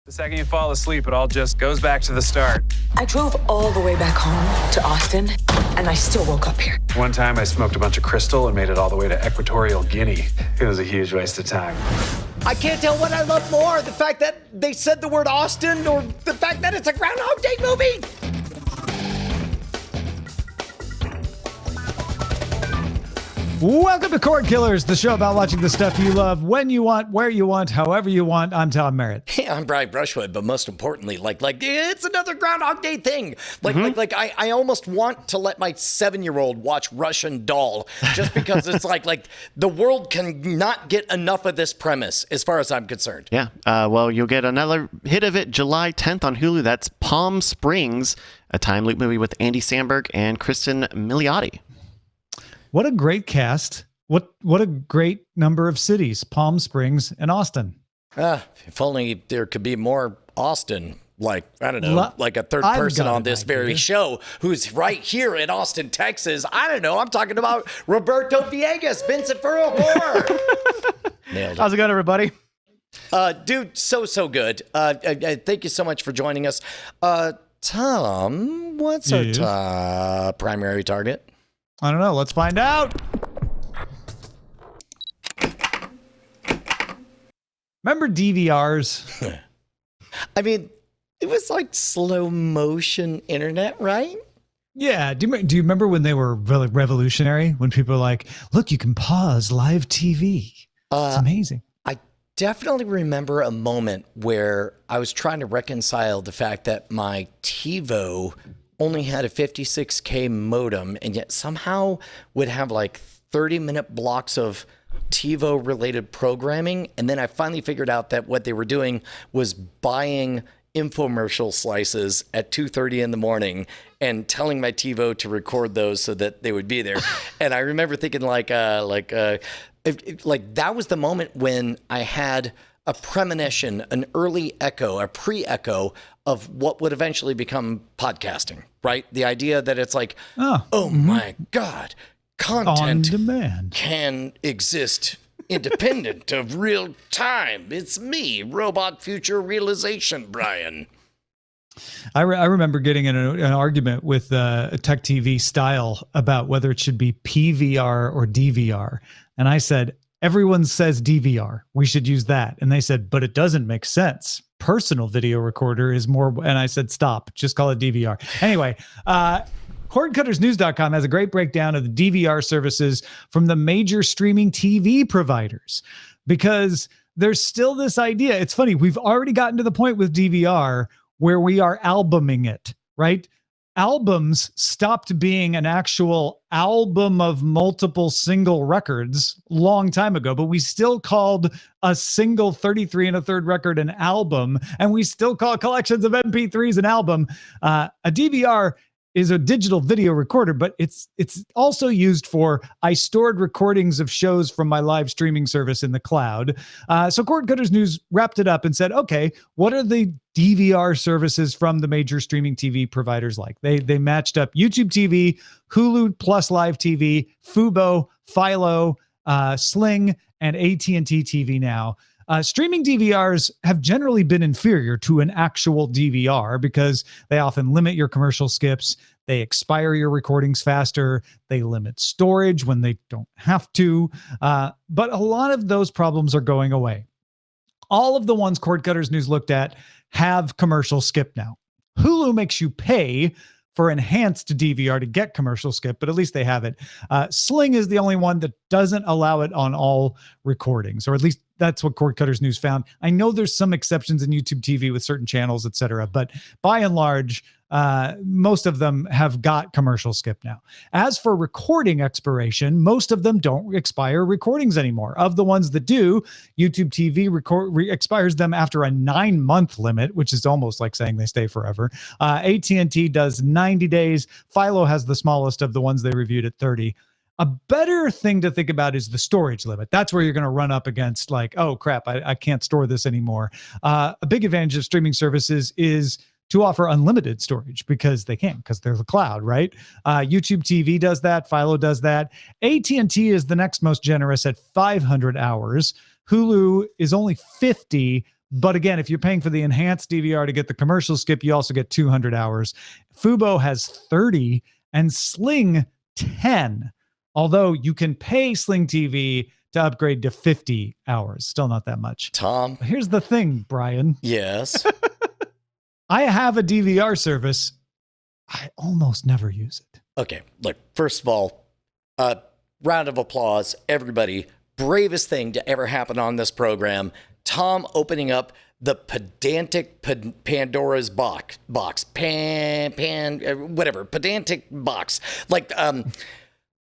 The second you fall asleep, it all just goes back to the start. I drove all the way back home to Austin, and I still woke up here. One time I smoked a bunch of crystal and made it all the way to Equatorial Guinea. It was a huge waste of time. I can't tell what I love more, the fact that they said the word Austin or the fact that it's a Groundhog Day movie. Welcome to Cordkillers, the show about watching the stuff you love when you want, where you want, however you want. I'm Tom Merritt. Hey, I'm Brian Brushwood, but most importantly, like it's another Groundhog Day thing. I almost want to let my 7-year-old watch Russian Doll just because it's like the world can not get enough of this premise as far as I'm concerned. Yeah. Well, you'll get another hit of it July 10th on Hulu. That's Palm Springs, a time loop movie with Andy Samberg and Kristen Milioti. What a great cast. What a great number of cities, Palm Springs and Austin. If only there could be more Austin, like a third person on this very show who's right here in Austin, Texas. I don't know. I'm talking about Roberto Villegas, Vincent Furrow. Nailed it. How's it going, everybody? Dude, so good. Thank you so much for joining us. Tom, what's our top primary target? I don't know. Let's find out. Remember DVRs? I mean, it was like slow motion internet, right? Yeah. Do you remember when they were really revolutionary? When people were like, look, you can pause live TV. It's amazing. I definitely remember a moment where I was trying to reconcile the fact that my TiVo only had a 56K modem and yet somehow would have like 30-minute blocks of TiVo related programming. And then I finally figured out that what they were doing was buying infomercial slices at 2:30 in the morning and telling my TiVo to record those so that they would be there. And I remember thinking that was the moment when I had a premonition, an early echo, a pre-echo of what would eventually become podcasting, right? The idea that it's like, my God, content on demand can exist independent of real time. It's me, robot future realization, Brian. I remember getting in an argument with a Tech TV Style about whether it should be PVR or DVR. And I said, everyone says DVR. We should use that. And they said, but it doesn't make sense. Personal video recorder is more. And I said, stop, just call it DVR. Anyway, CordcuttersNews.com has a great breakdown of the DVR services from the major streaming TV providers, because there's still this idea. It's funny. We've already gotten to the point with DVR where we are albuming it, right? Albums stopped being an actual album of multiple single records long time ago, but we still called a single 33 1/3 record an album, and we still call collections of MP3s an album. A DVR is a digital video recorder, but it's also used for, I stored recordings of shows from my live streaming service in the cloud. So Cordcutters News wrapped it up and said, okay, what are the DVR services from the major streaming TV providers like? They matched up YouTube TV, Hulu Plus Live TV, Fubo, Philo, Sling, and AT&T TV Now. Streaming DVRs have generally been inferior to an actual DVR because they often limit your commercial skips. They expire your recordings faster. They limit storage when they don't have to. But a lot of those problems are going away. All of the ones Cordcutters News looked at have commercial skip now. Hulu makes you pay for enhanced DVR to get commercial skip, but at least they have it. Sling is the only one that doesn't allow it on all recordings, or at least that's what Cordcutters News found. I know there's some exceptions in YouTube TV with certain channels, et cetera, but by and large, most of them have got commercial skip now. As for recording expiration, most of them don't expire recordings anymore. Of the ones that do, YouTube TV expires them after a 9-month limit, which is almost like saying they stay forever. AT&T does 90 days. Philo has the smallest of the ones they reviewed at 30. A better thing to think about is the storage limit. That's where you're going to run up against like, oh crap, I can't store this anymore. A big advantage of streaming services is to offer unlimited storage because they can, because they're the cloud, right? YouTube TV does that. Philo does that. AT&T is the next most generous at 500 hours. Hulu is only 50, But again, if you're paying for the enhanced DVR to get the commercial skip, you also get 200 hours. Fubo has 30 and Sling 10. Although you can pay Sling TV to upgrade to 50 hours. Still not that much. Tom. Here's the thing, Brian. Yes. I have a DVR service. I almost never use it. Okay, look, first of all, round of applause, everybody. Bravest thing to ever happen on this program. Tom opening up the pedantic Pandora's box. Pedantic box. Like,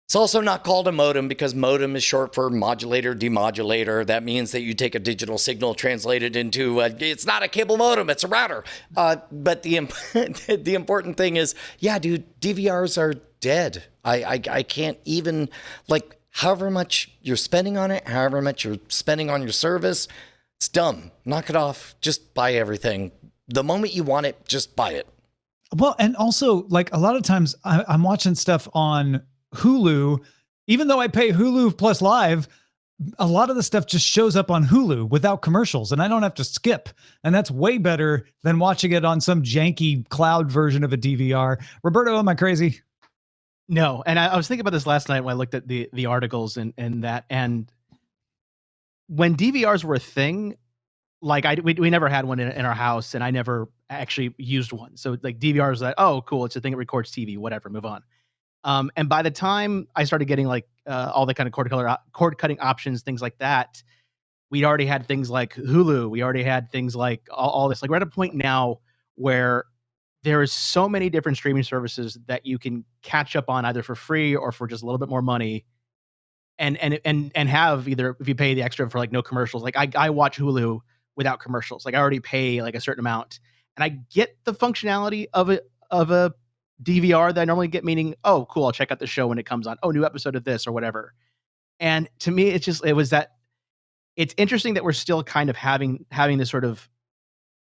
it's also not called a modem because modem is short for modulator, demodulator. That means that you take a digital signal, translate it into, it's not a cable modem, it's a router. But the important thing is, yeah, dude, DVRs are dead. I can't even, like, however much you're spending on it, however much you're spending on your service, it's dumb. Knock it off. Just buy everything. The moment you want it, just buy it. Well, and also, like, a lot of times I'm watching stuff on Hulu, even though I pay Hulu Plus Live, a lot of the stuff just shows up on Hulu without commercials and I don't have to skip. And that's way better than watching it on some janky cloud version of a DVR. Roberto, am I crazy? No. And I was thinking about this last night when I looked at the articles and that, and when DVRs were a thing, like we never had one in our house and I never actually used one. So like DVR was like, oh, cool. It's a thing that records TV, whatever, move on. And by the time I started getting like all the kind of cord cutting options, things like that, we'd already had things like Hulu. We already had things like all this. Like we're at a point now where there is so many different streaming services that you can catch up on either for free or for just a little bit more money, and have either if you pay the extra for like no commercials. Like I watch Hulu without commercials. Like I already pay like a certain amount, and I get the functionality of a DVR that I normally get, meaning, oh, cool, I'll check out the show when it comes on. Oh, new episode of this or whatever. And to me, it's interesting that we're still kind of having this sort of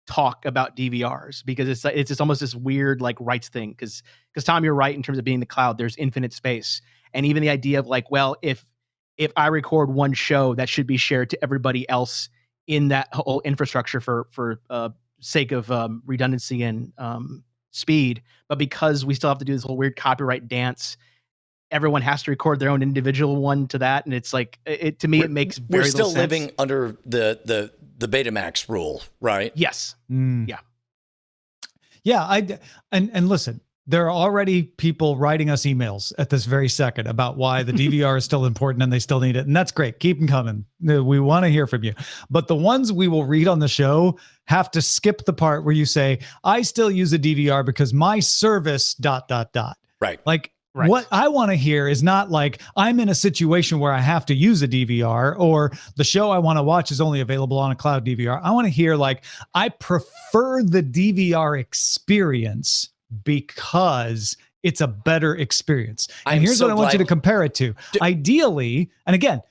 talk about DVRs because it's just almost this weird like rights thing. Because Tom, you're right in terms of being the cloud. There's infinite space, and even the idea of like, well, if I record one show, that should be shared to everybody else in that whole infrastructure for sake of redundancy and speed. But because we still have to do this whole weird copyright dance, everyone has to record their own individual one to that, and it's like to me it makes very little sense. We're still living under the Betamax rule, right? Yes. Yeah. And listen, there are already people writing us emails at this very second about why the DVR is still important and they still need it. And that's great. Keep them coming. We want to hear from you. But the ones we will read on the show have to skip the part where you say, I still use a DVR because my service ... Right. Like, right. What I want to hear is not like I'm in a situation where I have to use a DVR or the show I want to watch is only available on a cloud DVR. I want to hear like, I prefer the DVR experience because it's a better experience. And here's what I want you to compare it to. Ideally, and again,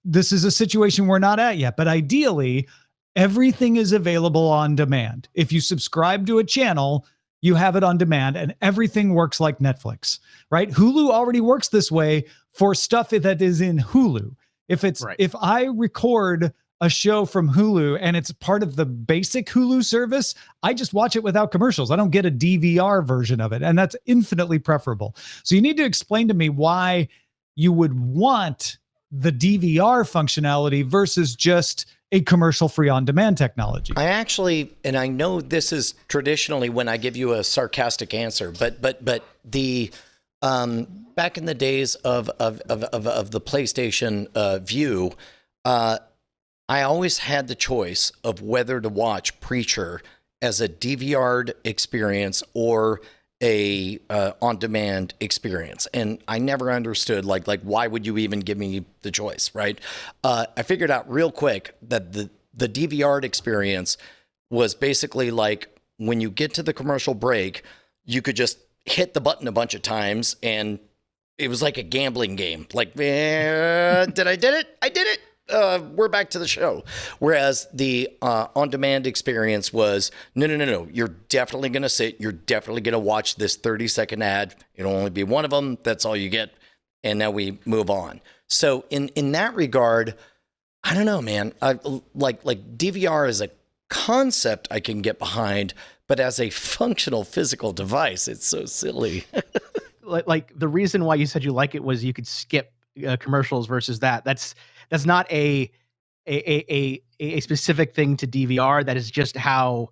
this is a situation we're not at yet, but ideally, everything is available on demand. If you subscribe to a channel, you have it on demand and everything works like Netflix, right? Hulu already works this way for stuff that is in Hulu. If I record a show from Hulu and it's part of the basic Hulu service, I just watch it without commercials. I don't get a DVR version of it. And that's infinitely preferable. So you need to explain to me why you would want the DVR functionality versus just a commercial-free on-demand technology. I actually, and I know this is traditionally when I give you a sarcastic answer, but the back in the days of the PlayStation View, I always had the choice of whether to watch Preacher as a DVR'd experience or a on-demand experience, and I never understood like why would you even give me the choice, right? I figured out real quick that the DVR'd experience was basically like when you get to the commercial break, you could just hit the button a bunch of times, and it was like a gambling game. Like, did it? I did it. We're back to the show. Whereas the on-demand experience was, no. You're definitely going to sit. You're definitely going to watch this 30-second ad. It'll only be one of them. That's all you get. And now we move on. So in that regard, I don't know, man. Like DVR is a concept I can get behind, but as a functional physical device, it's so silly. Like the reason why you said you like it was you could skip commercials versus that. That's not a specific thing to DVR. That is just how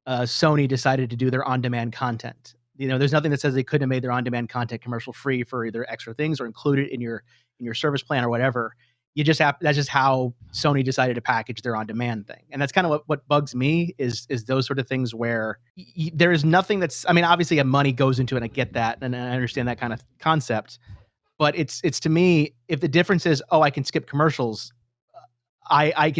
Sony decided to do their on-demand content. There's nothing that says they couldn't have made their on-demand content commercial free for either extra things or include it in your service plan or whatever. That's just how Sony decided to package their on-demand thing. And that's kind of what bugs me is those sort of things where there is nothing that's, I mean, obviously money goes into it, and I get that, and I understand that kind of concept. But it's to me, if the difference is, I can skip commercials, I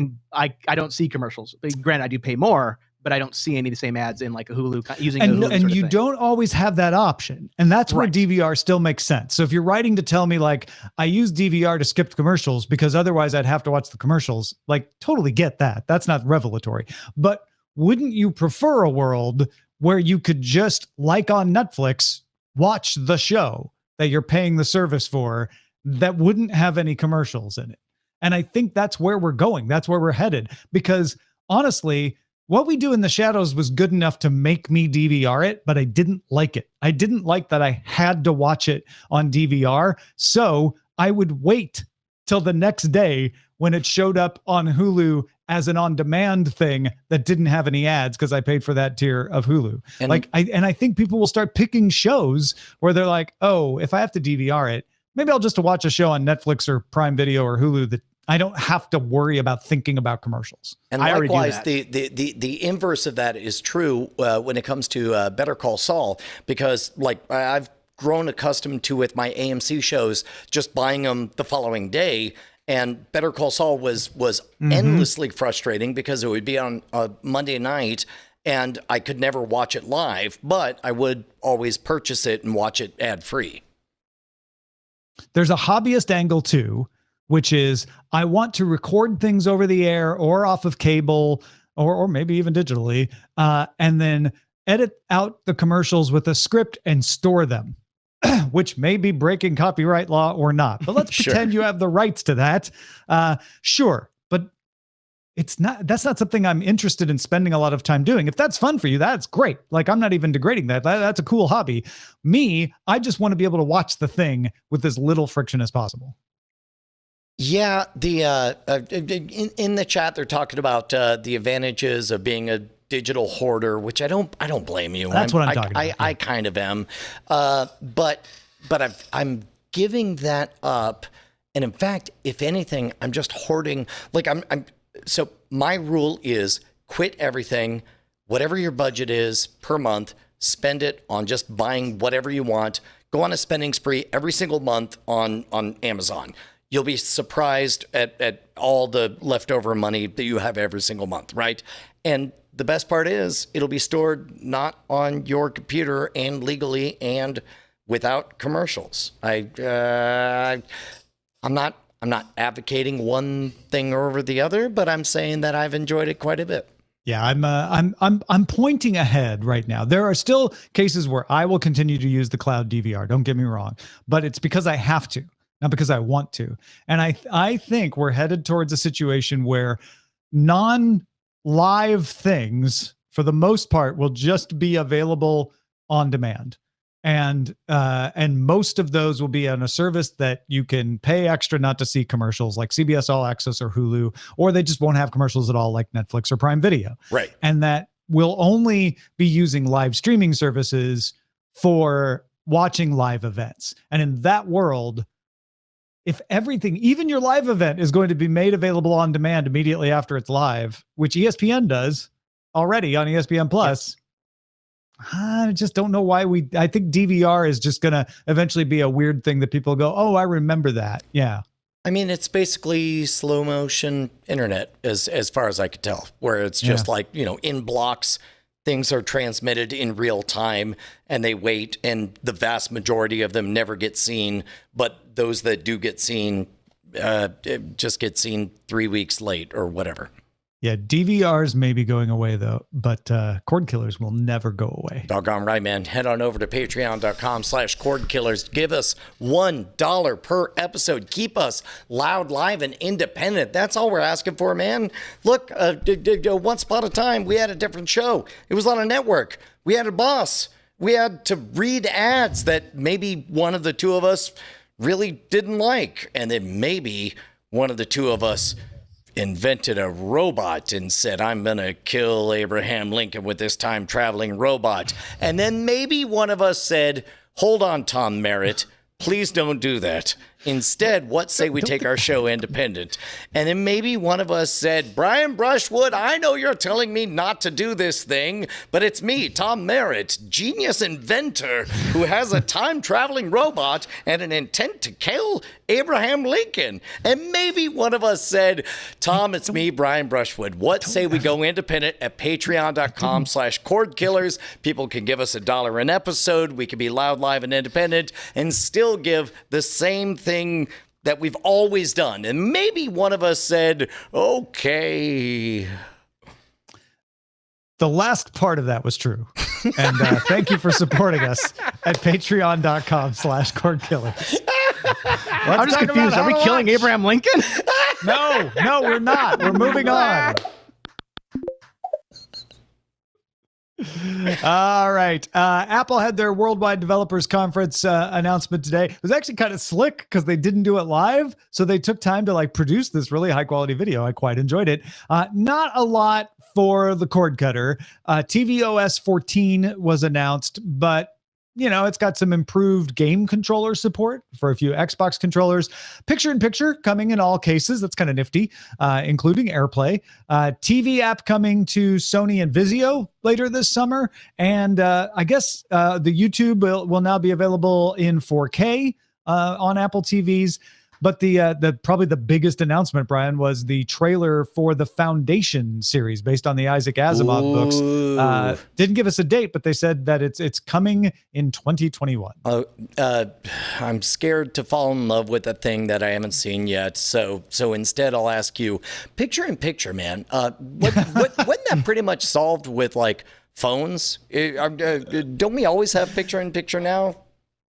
don't see commercials. Granted, I do pay more, but I don't see any of the same ads in like a Hulu using a Hulu sort of you thing. don't always have that option. And that's where Right. DVR still makes sense. So if you're writing to tell me like, I use DVR to skip commercials because otherwise I'd have to watch the commercials, like totally get that. That's not revelatory. But wouldn't you prefer a world where you could just, like on Netflix, watch the show that you're paying the service for that wouldn't have any commercials in it? And I think that's where we're going. That's where we're headed. Because honestly, what we do in the shadows was good enough to make me DVR it, but I didn't like it. I didn't like that I had to watch it on DVR. So I would wait till the next day when it showed up on Hulu as an on-demand thing that didn't have any ads because I paid for that tier of Hulu. And- I think people will start picking shows where they're like, oh, if I have to DVR it, maybe I'll just watch a show on Netflix or Prime Video or Hulu that I don't have to worry about thinking about commercials. And I already do likewise, that. the inverse of that is true when it comes to Better Call Saul, because like I've grown accustomed to with my AMC shows, just buying them the following day. And Better Call Saul was endlessly frustrating because it would be on a Monday night and I could never watch it live, but I would always purchase it and watch it ad free. There's a hobbyist angle too, which is I want to record things over the air or off of cable or maybe even digitally, and then edit out the commercials with a script and store them, which may be breaking copyright law or not. But let's Sure. pretend you have the rights to that. Sure. But that's not something I'm interested in spending a lot of time doing. If that's fun for you, that's great. Like, I'm not even degrading that. That's a cool hobby. Me, I just want to be able to watch the thing with as little friction as possible. Yeah, in the chat they're talking about the advantages of being a digital hoarder, which I don't blame you. That's what I'm talking about. I kind of am, but I'm giving that up, and in fact, if anything, I'm just hoarding. Like so my rule is quit everything, whatever your budget is per month, spend it on just buying whatever you want. Go on a spending spree every single month on Amazon. You'll be surprised at all the leftover money that you have every single month, right? And the best part is it'll be stored not on your computer and legally and without commercials. I'm not advocating one thing over the other, but I'm saying that I've enjoyed it quite a bit. Yeah, I'm pointing ahead right now. There are still cases where I will continue to use the cloud DVR. Don't get me wrong, but it's because I have to, not because I want to. And I think we're headed towards a situation where non-live things, for the most part, will just be available on demand. And most of those will be on a service that you can pay extra not to see commercials, like CBS All Access or Hulu, or they just won't have commercials at all, like Netflix or Prime Video. Right. And that will only be using live streaming services for watching live events. And in that world, if everything, even your live event, is going to be made available on demand immediately after it's live, which ESPN does already on ESPN Plus, I just don't know why I think DVR is just going to eventually be a weird thing that people go, oh, I remember that. Yeah. I mean, it's basically slow motion internet as far as I could tell, where it's just like, in blocks, things are transmitted in real time and they wait, and the vast majority of them never get seen. But those that do get seen just get seen 3 weeks late or whatever. Yeah, DVRs may be going away though, but Cordkillers will never go away. Doggone right, man. Head on over to patreon.com/Cordkillers. Give us $1 per episode. Keep us loud, live, and independent. That's all we're asking for, man. Look, once upon a time, we had a different show. It was on a network. We had a boss. We had to read ads that maybe one of the two of us really didn't like. And then maybe one of the two of us invented a robot and said, I'm going to kill Abraham Lincoln with this time-traveling robot. And then maybe one of us said, hold on, Tom Merritt, please don't do that. Instead, what say we take our show independent? And then maybe one of us said, Brian Brushwood, I know you're telling me not to do this thing, but it's me, Tom Merritt, genius inventor who has a time-traveling robot and an intent to kill Abraham Lincoln. And maybe one of us said, Tom, it's me, Brian Brushwood. What say we go independent at patreon.com/Cordkillers? People can give us $1 an episode. We can be loud, live, and independent and still give the same thing that we've always done. And maybe one of us said, okay. The last part of that was true. And thank you for supporting us at patreon.com/Cordkillers. I'm just confused. Are we killing Abraham Lincoln? No, we're not. We're moving on. All right. Apple had their Worldwide Developers Conference announcement today. It was actually kind of slick because they didn't do it live. So they took time to produce this really high quality video. I quite enjoyed it. Not a lot for the cord cutter. tvOS 14 was announced, but it's got some improved game controller support for a few Xbox controllers. Picture-in-picture coming in all cases. That's kind of nifty, including AirPlay. TV app coming to Sony and Vizio later this summer. And I guess the YouTube will now be available in 4K on Apple TVs. But the probably the biggest announcement, Brian, was the trailer for the Foundation series based on the Isaac Asimov books. Didn't give us a date, but they said that it's coming in 2021. I'm scared to fall in love with a thing that I haven't seen yet. So instead, I'll ask you, picture-in-picture, man. Wasn't that pretty much solved with phones? Don't we always have picture-in-picture now?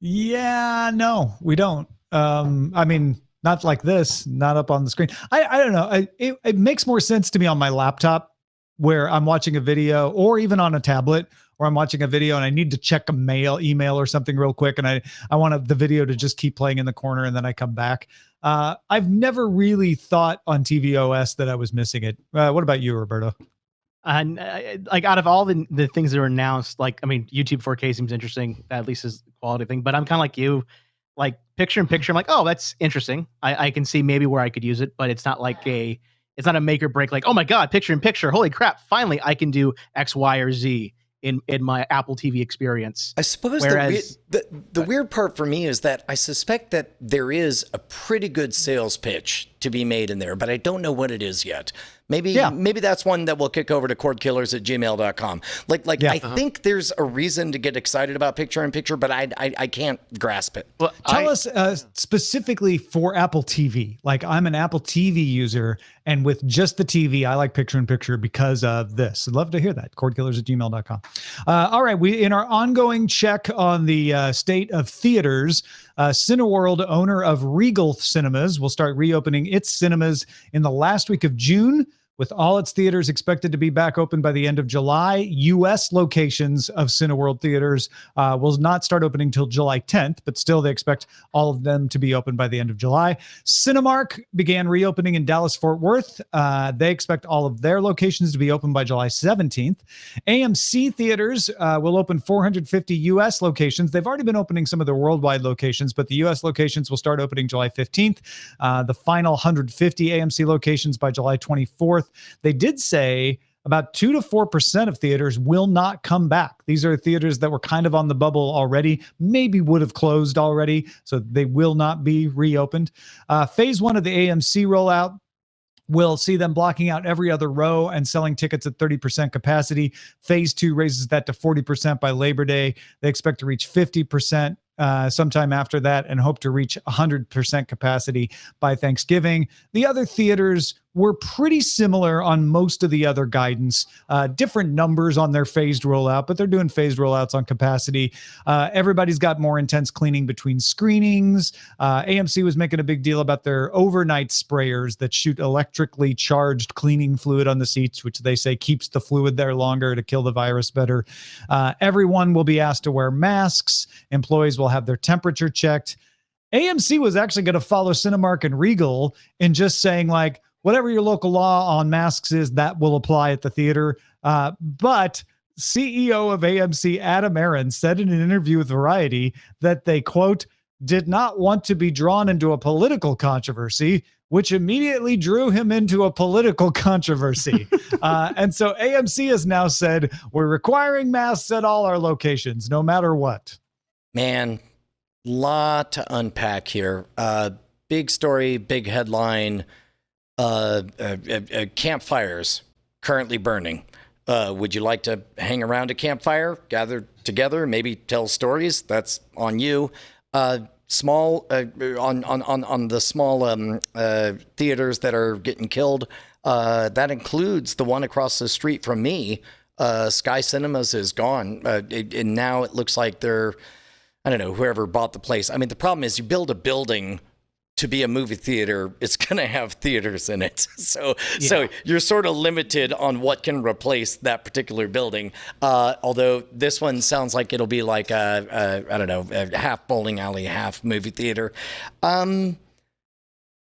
Yeah, no, we don't. I mean, not like this, not up on the screen. I don't know. It makes more sense to me on my laptop where I'm watching a video, or even on a tablet where I'm watching a video and I need to check a email or something real quick. And I want the video to just keep playing in the corner and then I come back. I've never really thought on tvOS that I was missing it. What about you, Roberto? And out of all the things that were announced, YouTube 4K seems interesting. That at least is a quality thing, but I'm kind of like you. Picture-in-picture, I'm like, oh, that's interesting. I can see maybe where I could use it, but it's not it's not a make or break. Oh my God, picture-in-picture. Holy crap. Finally, I can do X, Y, or Z in my Apple TV experience. I suppose the weird part for me is that I suspect that there is a pretty good sales pitch to be made in there, but I don't know what it is yet. Maybe that's one that we'll kick over to cordkillers@gmail.com. I think there's a reason to get excited about picture-in-picture, but I can't grasp it. Well, Tell us specifically for Apple TV. I'm an Apple TV user, and with just the TV, I like picture-in-picture because of this. I'd love to hear that. Cordkillers@gmail.com. All right, in our ongoing check on the state of theaters, Cineworld, owner of Regal Cinemas, will start reopening its cinemas in the last week of June, with all its theaters expected to be back open by the end of July. U.S. locations of Cineworld theaters will not start opening until July 10th, but still they expect all of them to be open by the end of July. Cinemark began reopening in Dallas-Fort Worth. They expect all of their locations to be open by July 17th. AMC theaters will open 450 U.S. locations. They've already been opening some of their worldwide locations, but the U.S. locations will start opening July 15th. The final 150 AMC locations by July 24th. They did say about 2 to 4% of theaters will not come back. These are theaters that were kind of on the bubble already, maybe would have closed already, so they will not be reopened. Phase 1 of the AMC rollout will see them blocking out every other row and selling tickets at 30% capacity. Phase 2 raises that to 40% by Labor Day. They expect to reach 50% sometime after that and hope to reach 100% capacity by Thanksgiving. The other theaters were pretty similar on most of the other guidance. Different numbers on their phased rollout, but they're doing phased rollouts on capacity. Everybody's got more intense cleaning between screenings. AMC was making a big deal about their overnight sprayers that shoot electrically charged cleaning fluid on the seats, which they say keeps the fluid there longer to kill the virus better. Everyone will be asked to wear masks. Employees will have their temperature checked. AMC was actually going to follow Cinemark and Regal in just saying, like, whatever your local law on masks is, that will apply at the theater. But CEO of AMC, Adam Aron, said in an interview with Variety that they, quote, did not want to be drawn into a political controversy, which immediately drew him into a political controversy. And so AMC has now said, we're requiring masks at all our locations, no matter what. Man, lot to unpack here. Big story, big headline. Campfires currently burning. Would you like to hang around a campfire, gather together, maybe tell stories? That's on you. Small on the small theaters that are getting killed. That includes the one across the street from me. Sky Cinemas is gone, and now it looks like they're, I don't know, whoever bought the place. I mean, the problem is you build a building to be a movie theater, it's going to have theaters in it. So you're sort of limited on what can replace that particular building. Although this one sounds like it'll be like I don't know, a half bowling alley, half movie theater.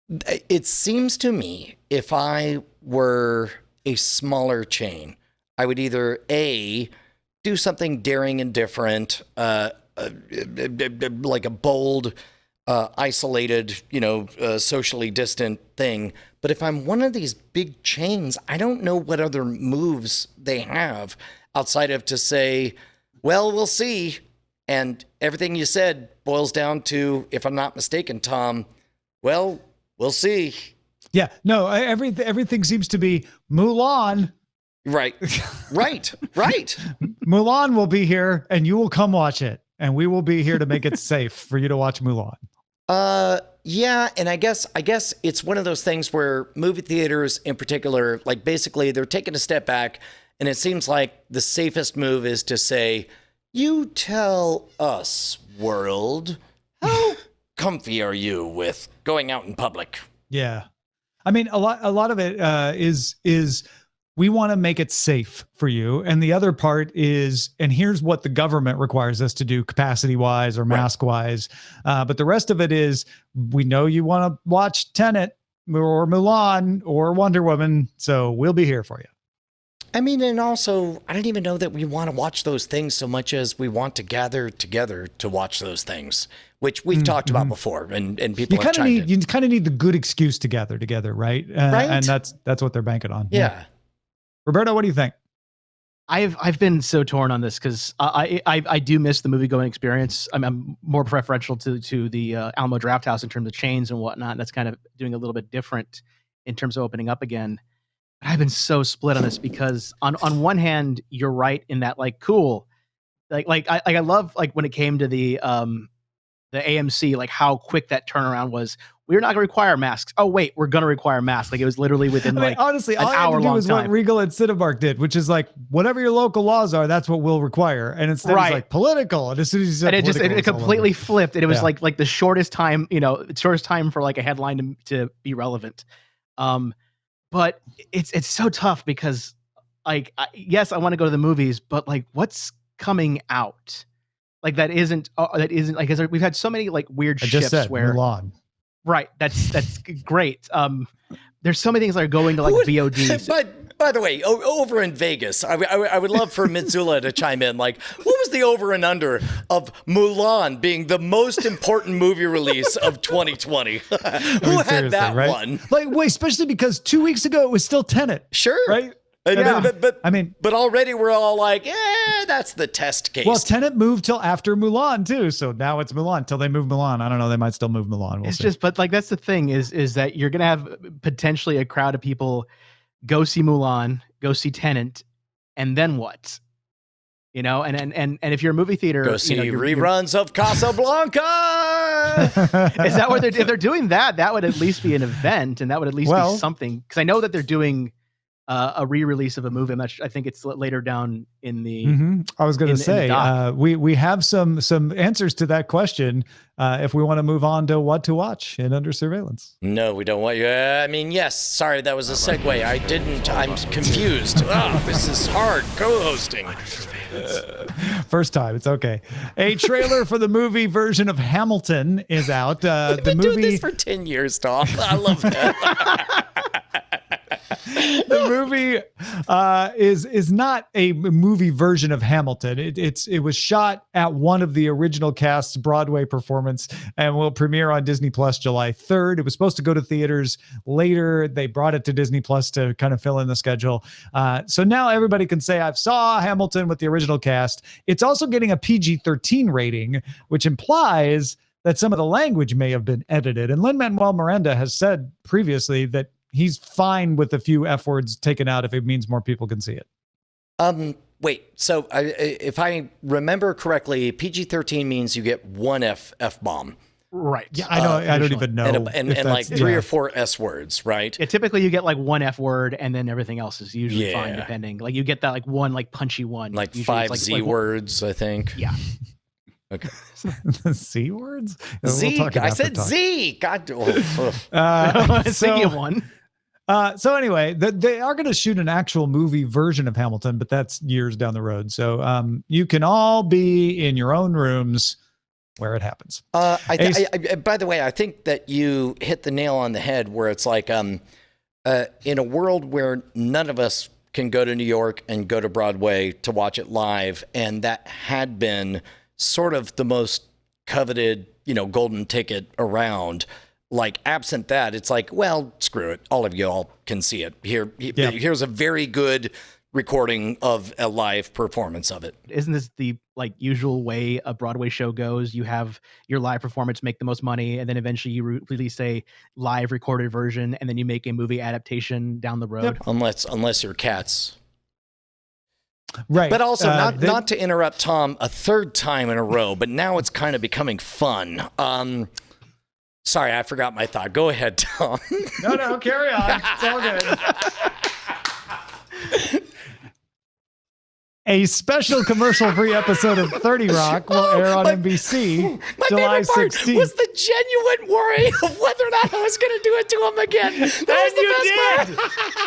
It seems to me if I were a smaller chain, I would either A, do something daring and different, like a bold, isolated, socially distant thing. But if I'm one of these big chains, I don't know what other moves they have outside of to say, well, we'll see. And everything you said boils down to, if I'm not mistaken, Tom, well, we'll see. Yeah, no, everything seems to be Mulan. Right. Mulan will be here and you will come watch it. And we will be here to make it safe for you to watch Mulan. Yeah, and I guess it's one of those things where movie theaters in particular, like basically they're taking a step back, and it seems like the safest move is to say, you tell us, world, how comfy are you with going out in public? Yeah. I mean, a lot of it is we want to make it safe for you. And the other part is, and here's what the government requires us to do capacity wise or mask wise. But the rest of it is, we know you want to watch Tenet or Mulan or Wonder Woman. So we'll be here for you. I mean, and also, I don't even know that we want to watch those things so much as we want to gather together to watch those things, which we've talked about before. And people have chimed in. You kind of need the good excuse to gather together, right? Right. And that's what they're banking on. Yeah. Roberto, what do you think? I've been so torn on this because I do miss the movie going experience. I'm more preferential to the Alamo Drafthouse in terms of chains and whatnot. That's kind of doing a little bit different in terms of opening up again. But I've been so split on this because on one hand, you're right in that, like, cool, I love, like, when it came to the AMC, like how quick that turnaround was. We're not going to require masks. Oh, wait, we're going to require masks. Like, it was literally within honestly, an all hour you had to do long was time. what Regal and Cinemark did, which is like, whatever your local laws are, that's what we'll require. And instead it's like political. And as soon as you said and it completely flipped. And it was Yeah. like the shortest time, shortest time for like a headline to be relevant. But it's so tough because, like, yes, I want to go to the movies, but like, what's coming out? Like, that isn't like, we've had so many like weird shifts where Mulan. Right. That's great. There's so many things that are going to like VODs. But by the way, over in Vegas, I would love for Mitsula to chime in. Like, what was the over and under of Mulan being the most important movie release of 2020? Who had that right? one? Like, wait, especially because 2 weeks ago it was still Tenet. Sure. Right? But already we're all like, that's the test case. Well, Tenet moved till after Mulan too, so now it's Mulan till they move Mulan. I don't know, they might still move Mulan. We'll see. But like, that's the thing is that you're gonna have potentially a crowd of people go see Mulan, go see Tenet, and then what? you know, and if you're a movie theater, Go see you're reruns of Casablanca. is that what if they're doing that? That would at least be an event, and that would at least Well- be something. Because I know that they're doing a re-release of a movie. I think it's later down in the. I was going in to the say doc. we have some answers to that question if we want to move on to what to watch in Under Surveillance. No, we don't want you. I mean, yes. Sorry, that was a segue. I didn't. I'm confused. Oh, this is hard co-hosting. First time, it's okay. A trailer for the movie version of Hamilton is out. We've been doing this for 10 years, Tom. I love that. The movie is not a movie version of Hamilton. It was shot at one of the original cast's Broadway performance and will premiere on Disney Plus July 3rd. It was supposed to go to theaters later. They brought it to Disney Plus to kind of fill in the schedule. So now everybody can say, I've saw Hamilton with the original cast. It's also getting a PG-13 rating, which implies that some of the language may have been edited. And Lin-Manuel Miranda has said previously that he's fine with a few F words taken out if it means more people can see it. Wait. So if I remember correctly, PG-13 means you get one F bomb. Right. Yeah, I know. I don't even know. And if like that's- 3 yeah. or 4 S words, right? Yeah, typically you get like one F word, and then everything else is usually Yeah. fine, depending. Like you get that like one like punchy one, Like Usually 5 it's, Z words, I think. Yeah. Okay. C words? Z. We'll talk I after said talk. Z. God. Thinking of one. So anyway, they are going to shoot an actual movie version of Hamilton, but that's years down the road. So you can all be in your own rooms where it happens. By the way, I think that you hit the nail on the head where it's like in a world where none of us can go to New York and go to Broadway to watch it live, and that had been sort of the most coveted, golden ticket around. Like, absent that, it's like, well, screw it. All of you all can see it. Here's a very good recording of a live performance of it. Isn't this the like usual way a Broadway show goes? You have your live performance make the most money, and then eventually you release a live recorded version, and then you make a movie adaptation down the road. Yep. Unless you're Cats. Right. But also, not to interrupt Tom a third time in a row, but now it's kind of becoming fun. Sorry, I forgot my thought. Go ahead, Tom. No, carry on. It's all good. A special commercial-free episode of 30 Rock will air on NBC My July favorite part 16th. was the genuine worry of whether or not I was going to do it to him again. That was the best part.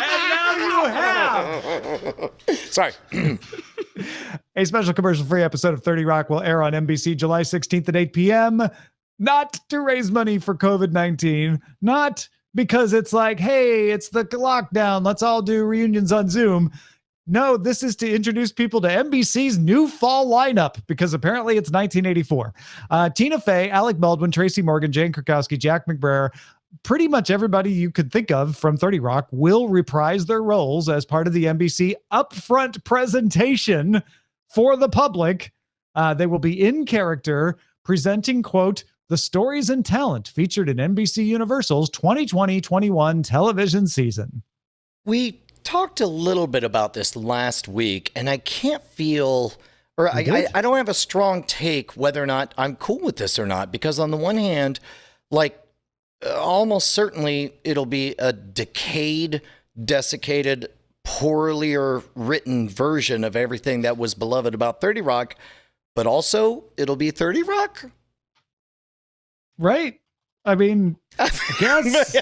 And now you have. Sorry. A special commercial-free episode of 30 Rock will air on NBC July 16th at 8 p.m. Not to raise money for COVID-19, not because it's like, hey, it's the lockdown, let's all do reunions on Zoom. No, this is to introduce people to NBC's new fall lineup, because apparently it's 1984. Tina Fey, Alec Baldwin, Tracy Morgan, Jane Krakowski, Jack McBrayer, pretty much everybody you could think of from 30 Rock will reprise their roles as part of the NBC upfront presentation for the public. They will be in character, presenting, quote, the stories and talent featured in NBC Universal's 2020-21 television season. We talked a little bit about this last week, and I can't feel, or I don't have a strong take whether or not I'm cool with this or not, because on the one hand, like, almost certainly it'll be a decayed, desiccated, poorly written version of everything that was beloved about 30 Rock, but also it'll be 30 Rock. Right? I mean, I guess.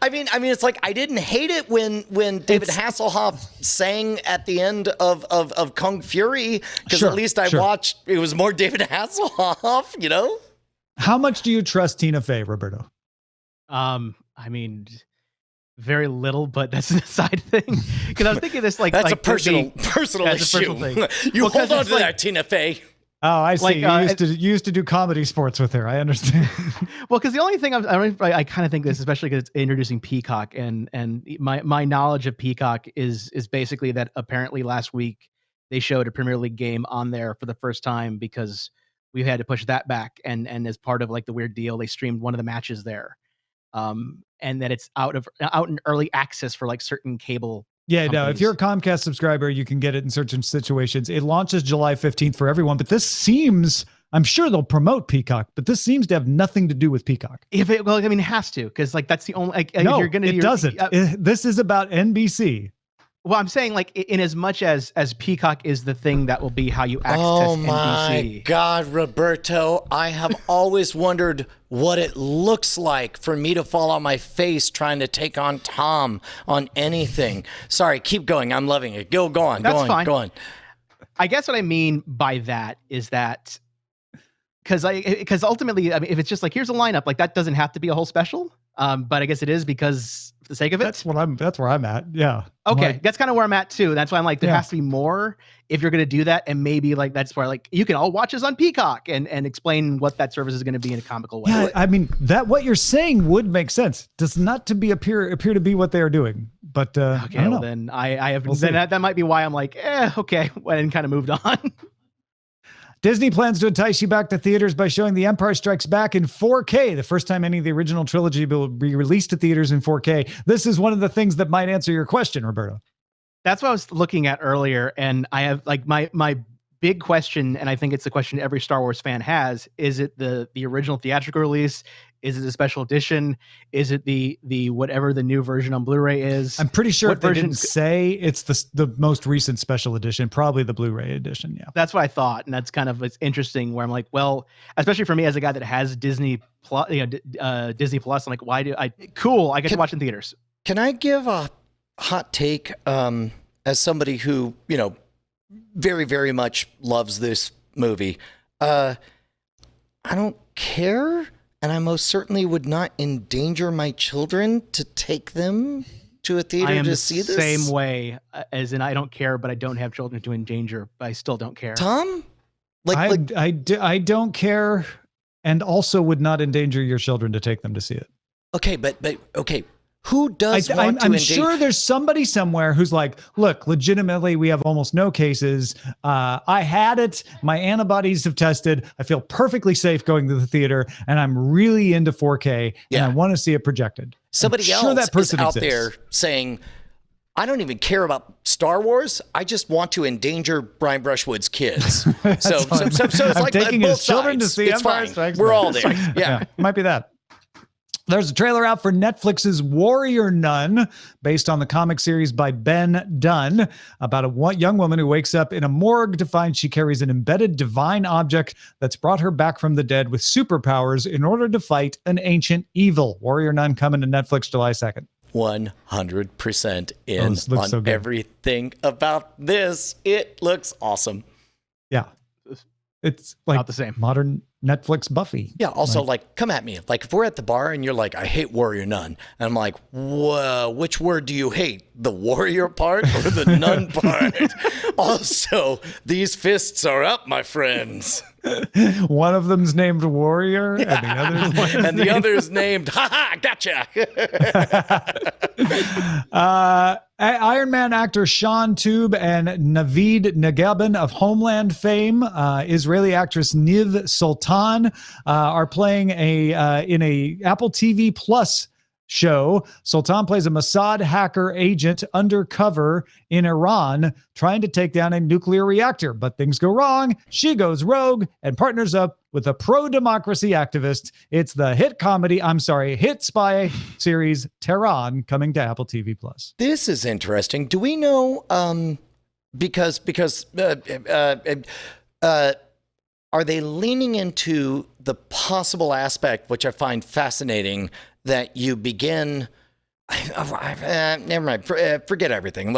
I mean, it's like, I didn't hate it when David Hasselhoff sang at the end of Kung Fury, because at least I watched, it was more David Hasselhoff, How much do you trust Tina Fey, Roberto? I mean, very little, but that's an aside thing. Because I was thinking this that's like a personal yeah, issue. it's a personal thing. You Well, 'cause hold on it's to like- that, Tina Fey. Oh, I see. Like, you used to do comedy sports with her. I understand. Well, because the only thing I kind of think this, especially because it's introducing Peacock, and my knowledge of Peacock is basically that apparently last week they showed a Premier League game on there for the first time because we had to push that back, and as part of like the weird deal, they streamed one of the matches there, and that it's out in early access for like certain cable Yeah, no, if companies. you're a Comcast subscriber, you can get it in certain situations. It launches July 15th for everyone, but this seems, I'm sure they'll promote Peacock, but this seems to have nothing to do with Peacock. Well, I mean, it has to, because like that's the only. Like, No, if you're gonna, it doesn't. This is about NBC. Well, I'm saying like in as much as Peacock is the thing that will be how you access Oh my NBC. God, Roberto. I have always wondered what it looks like for me to fall on my face trying to take on Tom on anything. Sorry, keep going. I'm loving it. Go on. That's Go on. fine. Go on. I guess what I mean by that is that because ultimately, I mean, if it's just like here's a lineup, like that doesn't have to be a whole special. But I guess it is because for the sake of it. That's where I'm at. Yeah. Okay, Like, that's kind of where I'm at too. That's why I'm like, there has to be more if you're going to do that, and maybe like that's where like you can all watch us on Peacock and explain what that service is going to be in a comical way. yeah, I mean that what you're saying would make sense. Does not to be appear to be what they are doing. But I Okay, don't well know. then I have We'll see. then that might be why I'm like, okay, and kind of moved on. Disney plans to entice you back to theaters by showing The Empire Strikes Back in 4K, the first time any of the original trilogy will be released to theaters in 4K. This is one of the things that might answer your question, Roberto. That's what I was looking at earlier, and I have like my big question, and I think it's the question every Star Wars fan has: is it the original theatrical release? Is it a special edition? Is it the whatever the new version on Blu-ray is? I'm pretty sure What if they didn't versions- say it's the most recent special edition, probably the Blu-ray edition. Yeah. That's what I thought, and that's kind of it's interesting. Where I'm like, well, especially for me as a guy that has Disney Plus, Disney Plus, I'm like, why do I? Cool, I get to watch in theaters. Can I give a hot take as somebody who, very, very much loves this movie? I don't care, and I most certainly would not endanger my children to take them to a theater I am to the see this. same way, as in I don't care, but I don't have children to endanger, but I still don't care. Tom? I don't care, and also would not endanger your children to take them to see it. Okay, but okay. Who does want to I'm endanger? sure there's somebody somewhere who's like, look, legitimately, we have almost no cases. I had it. My antibodies have tested. I feel perfectly safe going to the theater, and I'm really into 4K, and I want to see it projected. Somebody I'm sure else that person is out exists. there saying, I don't even care about Star Wars. I just want to endanger Brian Brushwood's kids. so it's I'm like taking both his children to sides. see It's Empire fine. Strikes We're Back. all there. Yeah. Might be that. There's a trailer out for Netflix's Warrior Nun, based on the comic series by Ben Dunn, about a young woman who wakes up in a morgue to find she carries an embedded divine object that's brought her back from the dead with superpowers in order to fight an ancient evil. Warrior Nun coming to Netflix July 2nd. 100% in this looks on so good. everything about this. It looks awesome. Yeah. It's like Not the same. modern Netflix Buffy. Yeah, also, like, come at me. Like, if we're at the bar and you're like, I hate Warrior Nun. And I'm like, whoa, which word do you hate? The warrior part or the nun part? Also, these fists are up, my friends. One of them's named Warrior, and the other's And the other's named, haha, gotcha. Iron Man actor Sean Tube and Naveed Negeben of Homeland fame, Israeli actress Niv Sultan are playing in a Apple TV Plus show. Sultan plays a Mossad hacker agent undercover in Iran trying to take down a nuclear reactor, but things go wrong. She goes rogue and partners up with a pro-democracy activist. It's the hit spy series Tehran, coming to Apple TV Plus. This is interesting. Do we know, because are they leaning into the possible aspect, which I find fascinating, that you begin, never mind, forget everything.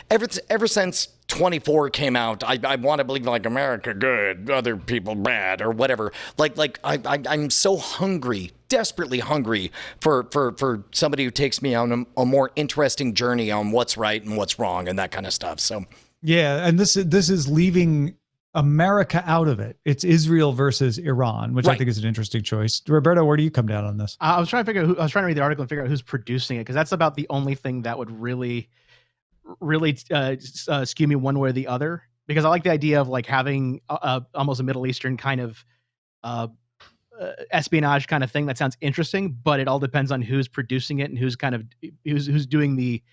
Ever since 24 came out, I want to believe like America good, other people bad, or whatever. I'm so hungry, desperately hungry for somebody who takes me on a more interesting journey on what's right and what's wrong and that kind of stuff. So yeah, and this is leaving America out of it. It's Israel versus Iran, which I think is an interesting choice. Roberto, where do you come down on this? I was trying to read the article and figure out who's producing it, because that's about the only thing that would really skew me one way or the other. Because I like the idea of like having almost a Middle Eastern kind of espionage kind of thing. That sounds interesting, but it all depends on who's producing it and who's doing the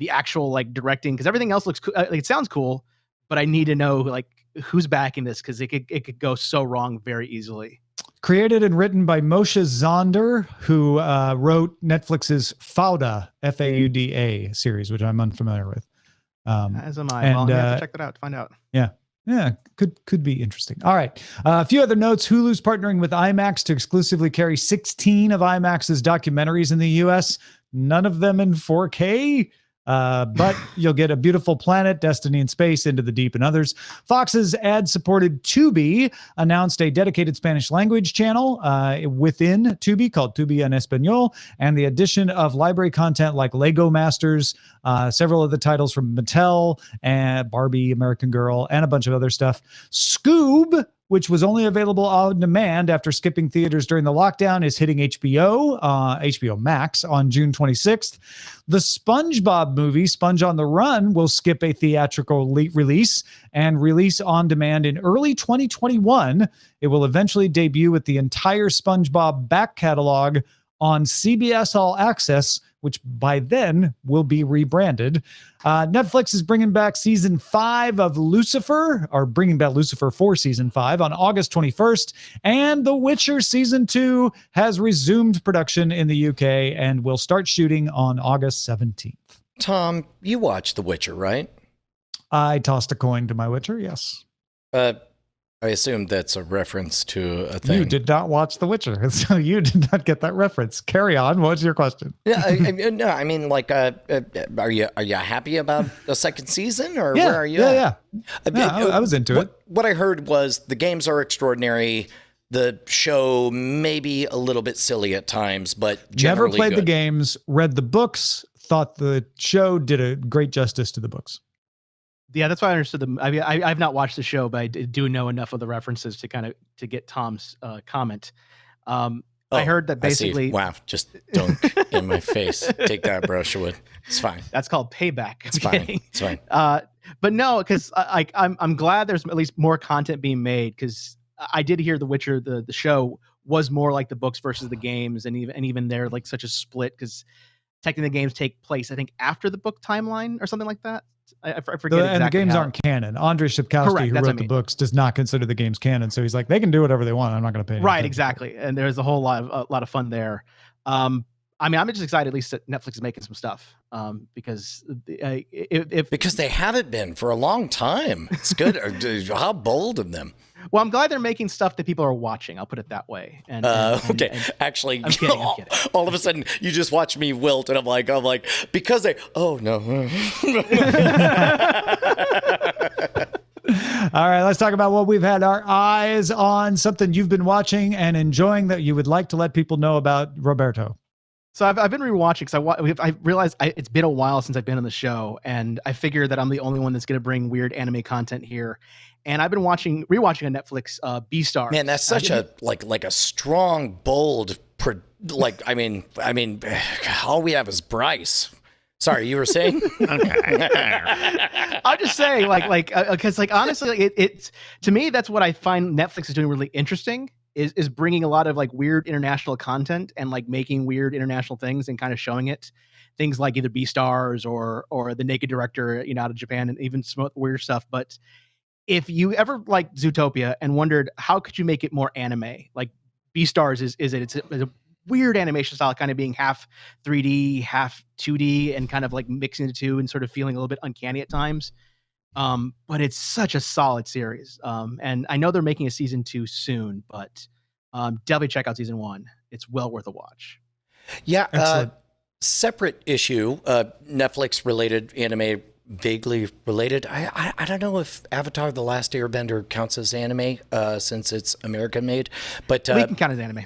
the actual like directing, because everything else looks cool. It sounds cool, but I need to know like who's backing this, because it could go so wrong very easily. Created and written by Moshe Zonder, who wrote Netflix's Fauda, Fauda series, which I'm unfamiliar with. As am I. Well, I'm gonna have to check that out to find out. Yeah, could be interesting. All right. A few other notes. Hulu's partnering with IMAX to exclusively carry 16 of IMAX's documentaries in the US, none of them in 4K. But you'll get A Beautiful Planet, Destiny in Space, Into the Deep, and others. Fox's ad-supported Tubi announced a dedicated Spanish language channel within Tubi called Tubi en Español, and the addition of library content like Lego Masters, several of the titles from Mattel, and Barbie, American Girl, and a bunch of other stuff. Scoob, which was only available on demand after skipping theaters during the lockdown, is hitting Hbo Max on June 26th. The SpongeBob movie, Sponge on the Run, will skip a theatrical release and release on demand in early 2021. It will eventually debut with the entire SpongeBob back catalog on CBS All Access, which by then will be rebranded. Netflix is bringing back season 5 of Lucifer, or bringing back Lucifer for season 5 on August 21st. And The Witcher season 2 has resumed production in the UK and will start shooting on August 17th. Tom, you watched The Witcher, right? I tossed a coin to my Witcher, yes. I assume that's a reference to a thing. You did not watch The Witcher, so you did not get that reference. Carry on. What's your question? Yeah, no, I mean, like, are you happy about the second season, or Yeah, where are you? yeah. I was into it. What I heard was the games are extraordinary. The show maybe a little bit silly at times, but generally never played good. the games, read the books, thought the show did a great justice to the books. Yeah, that's why I understood them. I mean, I've not watched the show, but I do know enough of the references to get Tom's comment. I heard that basically. Wow, just dunk in my face. Take that, Brushwood. It's fine. That's called payback. It's fine. It's fine. But no, because I'm glad there's at least more content being made, because I did hear The Witcher, the show, was more like the books versus the games, and even they're like such a split, because technically the games take place, I think, after the book timeline or something like that. I forget exactly. And the games aren't canon. Andrei Shipkowsky, who wrote the books, does not consider the games canon. So he's like, they can do whatever they want. I'm not going to pay. Right, exactly. And there's a whole lot of fun there. I mean, I'm just excited at least that Netflix is making some stuff, because because they haven't been for a long time. It's good. How bold of them. Well, I'm glad they're making stuff that people are watching. I'll put it that way. Okay. Actually, I'm kidding. All of a sudden, you just watch me wilt, and I'm like, because they. Oh no. All right, let's talk about what we've had our eyes on. Something you've been watching and enjoying that you would like to let people know about, Roberto. So I've been rewatching, because I realized it's been a while since I've been on the show, and I figure that I'm the only one that's going to bring weird anime content here. And I've been rewatching on Netflix, Beastars. Man, that's such a strong, bold. I mean, all we have is Bryce. Sorry, you were saying? Okay. I'm just saying, because honestly, it's to me, that's what I find Netflix is doing really interesting. Is bringing a lot of like weird international content and like making weird international things and kind of showing it. Things like either Beastars or The Naked Director, out of Japan, and even some weird stuff. But if you ever liked Zootopia and wondered how could you make it more anime, like Beastars it's a weird animation style, kind of being half 3D, half 2D, and kind of like mixing the two and sort of feeling a little bit uncanny at times. But it's such a solid series. And I know they're making a season 2 soon, but definitely check out season 1. It's well worth a watch. Yeah. Separate issue, Netflix related anime, vaguely related. I don't know if Avatar: The Last Airbender counts as anime, since it's American made, but we can count as anime.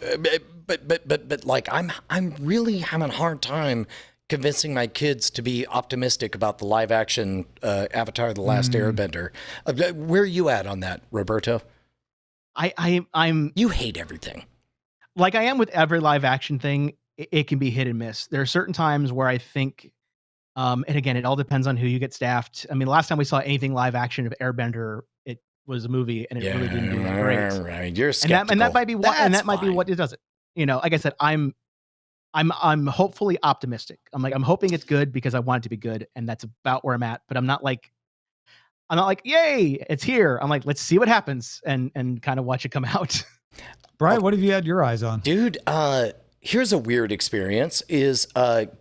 But like I'm really having a hard time convincing my kids to be optimistic about the live action Avatar: The Last Airbender. Where are you at on that, Roberto? I'm you hate everything. Like I am with every live action thing. It can be hit and miss. There are certain times where I think, and again, it all depends on who you get staffed. I mean, last time we saw anything live action of Airbender, it was a movie, and it really didn't do that great. Right, you're skeptical. And that might be what, and that might be what it does it. Like I said, I'm I'm hopefully optimistic. I'm hoping it's good because I want it to be good, and that's about where I'm at. But I'm not like, yay, it's here. I'm like, let's see what happens and kind of watch it come out. Brian, what have you had your eyes on? Dude, here's a weird experience is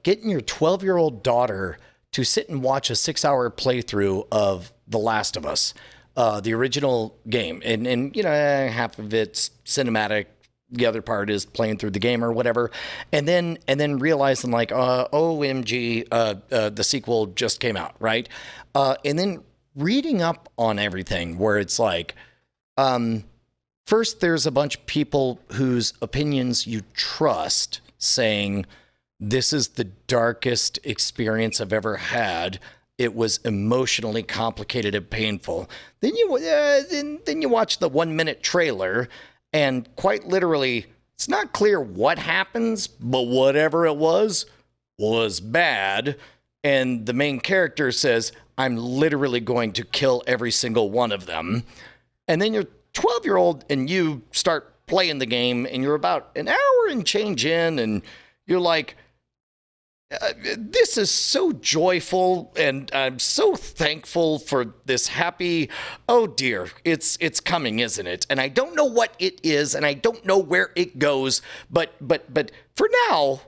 getting your 12-year-old daughter to sit and watch a 6-hour playthrough of The Last of Us, the original game. And half of it's cinematic, the other part is playing through the game or whatever. And then realizing like, OMG, the sequel just came out, right? And then reading up on everything where it's like, first, there's a bunch of people whose opinions you trust saying, this is the darkest experience I've ever had. It was emotionally complicated and painful. Then you watch the 1-minute trailer, and quite literally, it's not clear what happens, but whatever it was bad. And the main character says, I'm literally going to kill every single one of them. And then you're 12-year-old and you start playing the game and you're about an hour and change in and you're like, this is so joyful and I'm so thankful for this happy, oh dear, it's coming, isn't it? And I don't know what it is and I don't know where it goes, but for now,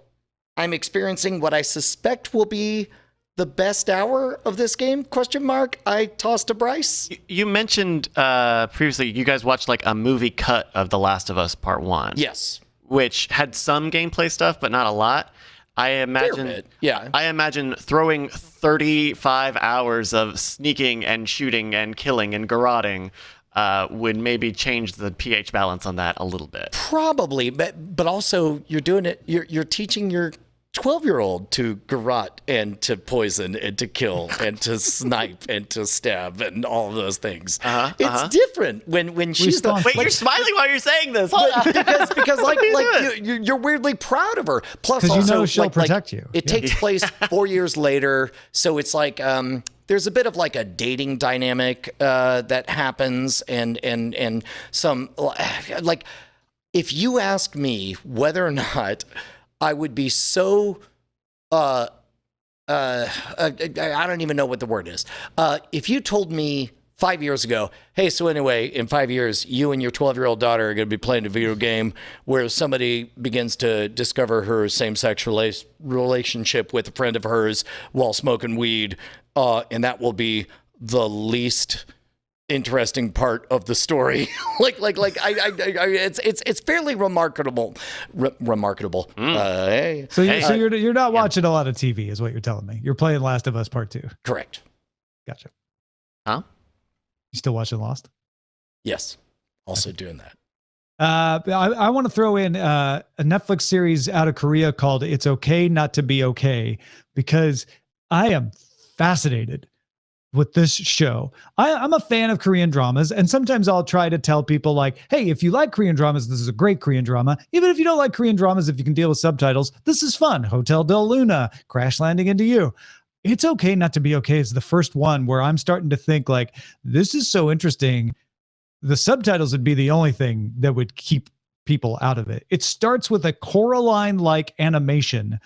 I'm experiencing what I suspect will be the best hour of this game, ? I tossed to Bryce. You mentioned previously you guys watched like a movie cut of The Last of Us Part 1. Yes. Which had some gameplay stuff, but not a lot. I imagine throwing 35 hours of sneaking and shooting and killing and garroting would maybe change the pH balance on that a little bit. Probably, but also you're doing it. You're teaching your 12-year-old to garrote and to poison and to kill and to snipe and to stab and all of those things. It's different when she's the. Wait, you're smiling while you're saying this. because you're weirdly proud of her. Plus, Because also she'll protect you. It takes place 4 years later, so it's like there's a bit of like a dating dynamic that happens, and some like if you ask me whether or not I would be so, I don't even know what the word is. If you told me 5 years ago, hey, so anyway, in 5 years, you and your 12-year-old daughter are going to be playing a video game where somebody begins to discover her same-sex relationship with a friend of hers while smoking weed, and that will be the least interesting part of the story. It's fairly remarkable. Hey. So you're not watching a lot of TV, is what you're telling me. You're playing Last of Us Part 2. Correct. Gotcha. Huh? You still watching Lost? Yes. Also doing that. I want to throw in a Netflix series out of Korea called It's Okay Not to Be Okay, because I am fascinated with this show. I'm a fan of Korean dramas, and sometimes I'll try to tell people like, hey, if you like Korean dramas, this is a great Korean drama. Even if you don't like Korean dramas, if you can deal with subtitles, this is fun. Hotel Del Luna, Crash Landing Into You. It's Okay Not to Be Okay is the first one where I'm starting to think like, this is so interesting. The subtitles would be the only thing that would keep people out of it. It starts with a Coraline-like animation,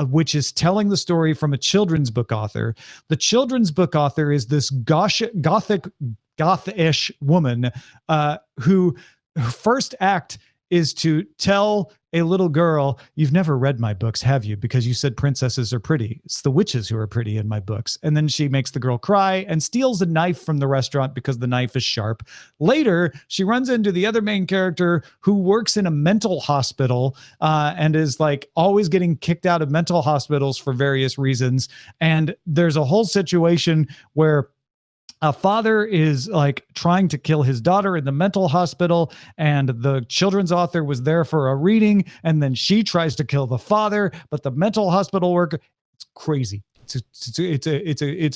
which is telling the story from a children's book author. The children's book author is this gothish woman who her first act is to tell a little girl, you've never read my books, have you? Because you said princesses are pretty. It's the witches who are pretty in my books. And then she makes the girl cry and steals a knife from the restaurant because the knife is sharp. Later, she runs into the other main character who works in a mental hospital and is like always getting kicked out of mental hospitals for various reasons. And there's a whole situation where a father is like trying to kill his daughter in the mental hospital, and the children's author was there for a reading, and then she tries to kill the father, but the mental hospital worker, it's crazy. It's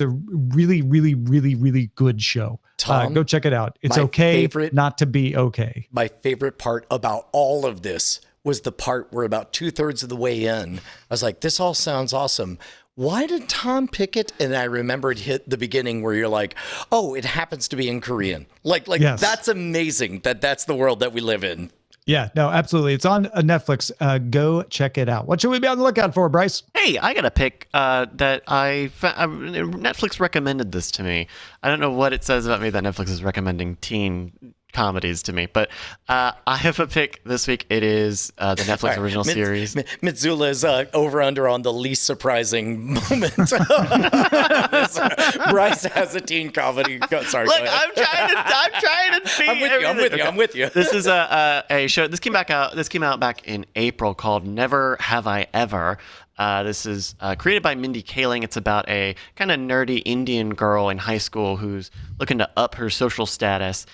a really, really, really, really good show. Tom, go check it out. It's okay not to be okay. My favorite part about all of this was the part where about 2/3 of the way in, I was like, this all sounds awesome. Why did Tom pick it? And I remembered hit the beginning where you're like, oh, it happens to be in Korean. Like yes. That's amazing that that's the world that we live in. Yeah, no, absolutely. It's on Netflix. Go check it out. What should we be on the lookout for, Bryce? Hey, I got a pick that Netflix recommended this to me. I don't know what it says about me that Netflix is recommending teen comedies to me, but I have a pick this week. It is the Netflix original series. Mitsula's over under on the least surprising moment. Bryce has a teen comedy. Sorry, look, I'm trying to I'm with you. This is a show. This came out back in April, called Never Have I Ever. This is created by Mindy Kaling. It's about a kind of nerdy Indian girl in high school who's looking to up her social status.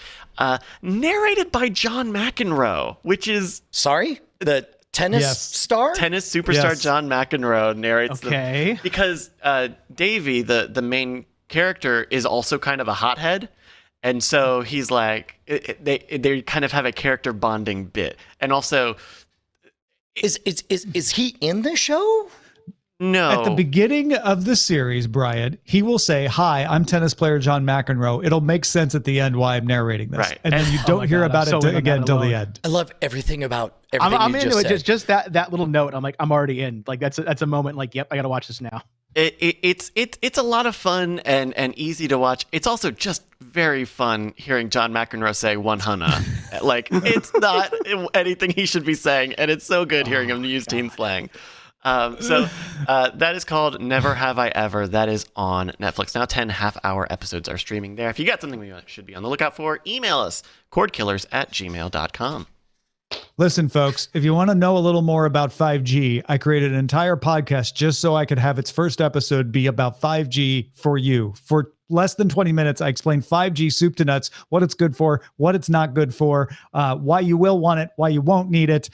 Narrated by John McEnroe, which is... Sorry? The tennis star? Tennis superstar John McEnroe narrates them. Because Davey, the main character, is also kind of a hothead. And so he's like... They kind of have a character bonding bit. And also... Is he in the show? No. At the beginning of the series, Brian, he will say, "Hi, I'm tennis player John McEnroe." It'll make sense at the end why I'm narrating this. Right. And then you don't hear about it again until the end. I love everything about everything I'm you into just it. said. Just that little note. I'm like, I'm already in. Like that's a moment. Like, yep, I got to watch this now. It's a lot of fun and easy to watch. It's also just very fun hearing John McEnroe say "100." Like, it's not anything he should be saying, and it's so good hearing him use teen slang. So that is called Never Have I Ever. That is on Netflix now. 10 half-hour episodes are streaming there. If you got something we should be on the lookout for, email us, cordkillers@gmail.com. Listen, folks, if you want to know a little more about 5G, I created an entire podcast just so I could have its first episode be about 5G for you. For less than 20 minutes, I explain 5G soup to nuts, what it's good for, what it's not good for, why you will want it, why you won't need it.